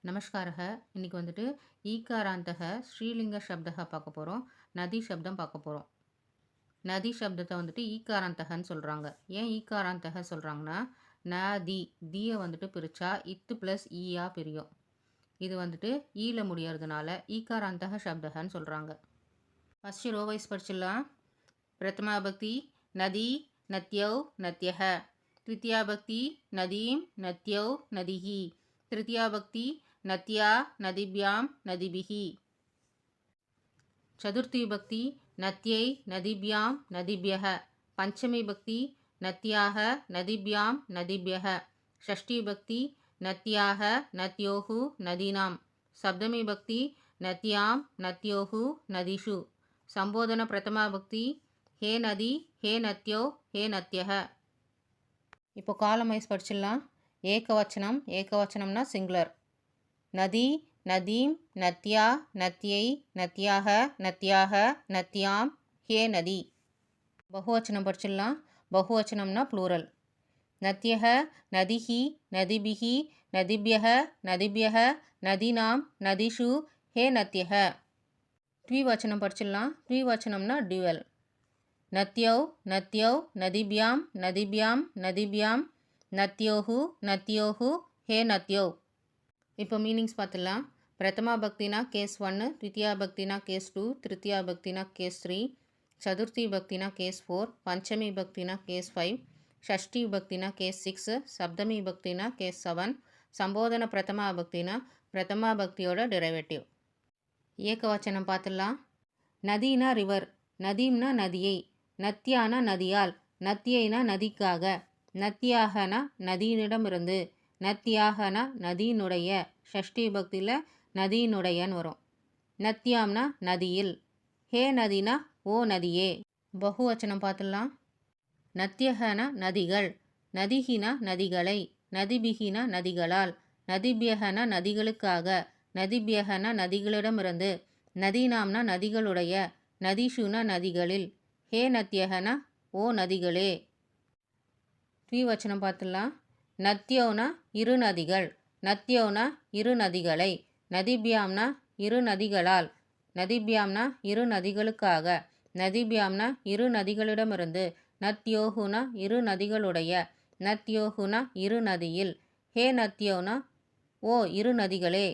நமஸ்காரக. இன்னைக்கு வந்துட்டு ஈகாராந்தக ஸ்ரீலிங்க சப்தக பார்க்க போகிறோம். நதி சப்தம் பார்க்க போகிறோம். நதி சப்தத்தை வந்துட்டு ஈகாராந்தகன்னு சொல்கிறாங்க. ஏன் ஈகாராந்தக சொல்கிறாங்கன்னா, நதி தீயை வந்துட்டு பிரித்தா இத்து ப்ளஸ் ஈயா பிரியும். இது வந்துட்டு ஈல முடியறதுனால ஈகாராந்தக சப்தகன்னு சொல்கிறாங்க. First row-wise படிச்சிடலாம். பிரதமா பக்தி நதி நத்யௌ நத்யஹ. த்வித்தியா பக்தி நதீம் நத்யௌ நதிஹி. திருத்தியா பக்தி நத்யா நதிபியாம் நதிபிஹி. சதுர்த்தி பக்தி நத்யை நதிபியாம் நதிபியஹ. பஞ்சமி பக்தி நத்யாக நதிபியாம் நதிபியஹ. ஷஷ்டி பக்தி நத்யாக நத்யோஹு நதீனாம். சப்தமி பக்தி நத்யாம் நத்யோஹு நதிஷு. சம்போதன பிரதமா பக்தி ஹே நதி ஹே நத்யோ ஹே நத்யஹ. இப்போ காலம் வைஸ் படிச்சிடலாம். ஏகவச்சனம் ஏகவச்சனம்னா சிங்குலர். நதி நதீம் நத்யா நத்யை நத்யாக நத்யாக நத்யாம் ஹே நதி. பகுவச்சனம் படிச்சிடலாம். பகுவச்சனம்னா ப்ளூரல். நத்யஹ நதிஹி நதிபிஹி நதிபியஹ நதிபியஹ நதீனாம் நதிஷு ஹே நத்யஹ. த்விவச்சனம் படிச்சிடலாம். த்விவச்சனம்னா டியூவல். நத்யௌ நத்யௌ நதிபியாம் நதிபியாம் நதிபியாம் நத்யோஹு நத்யோஹு ஹே நத்யௌ. இப்போ மீனிங்ஸ் பார்த்துடலாம். பிரதமா பக்தினா கேஸ் 1, த்வித்தியா பக்தினா கேஸ் 2, திருத்தியா பக்தினா கேஸ் 3, சதுர்த்தி பக்தினா கேஸ் 4, பஞ்சமி பக்தினா கேஸ் 5, ஷஷ்டி பக்தினா கேஸ் 6, சப்தமி பக்தினா கேஸ் 7, சம்போதன பிரதமா பக்தினா பிரதமா பக்தியோட டெரிவேட்டிவ். ஏகவச்சனம் பார்த்துடலாம். நதினா ரிவர், நதீம்னா நதியை, நத்யானா நதியால், நத்யைனா நதிக்காக, நத்யாகனா நதியினிடமிருந்து, நத்யாகனா நதியினுடைய, ஷஷ்டி பக்தியில் நதியினுடையன்னு வரும். நத்யாம்னா நதியில், ஹே நதினா ஓ நதியே. பகுவச்சனம் பார்த்துடலாம். நத்யகனா நதிகள், நதிகினா நதிகளை, நதிபிகினா நதிகளால், நதிபியகனா நதிகளுக்காக, நதிபியகனா நதிகளிடமிருந்து, நதீனாம்னா நதிகளுடைய, நதிஷுனா நதிகளில், ஹே நத்யகனா ஓ நதிகளே. த்விவச்சனம் பார்த்துடலாம். நத்யோனா இரு நதிகள், நத்யோனா இரு நதிகளை, நதிபியாம்னா இரு நதிகளால், நதிபியாம்னா இரு நதிகளுக்காக, நதிபியாம்னா இரு நதிகளிடமிருந்து, நத்யோகுனா இரு நதிகளுடைய, நத்யோகுனா இரு நதியில், ஹே நத்யோனா ஓ இரு நதிகளே.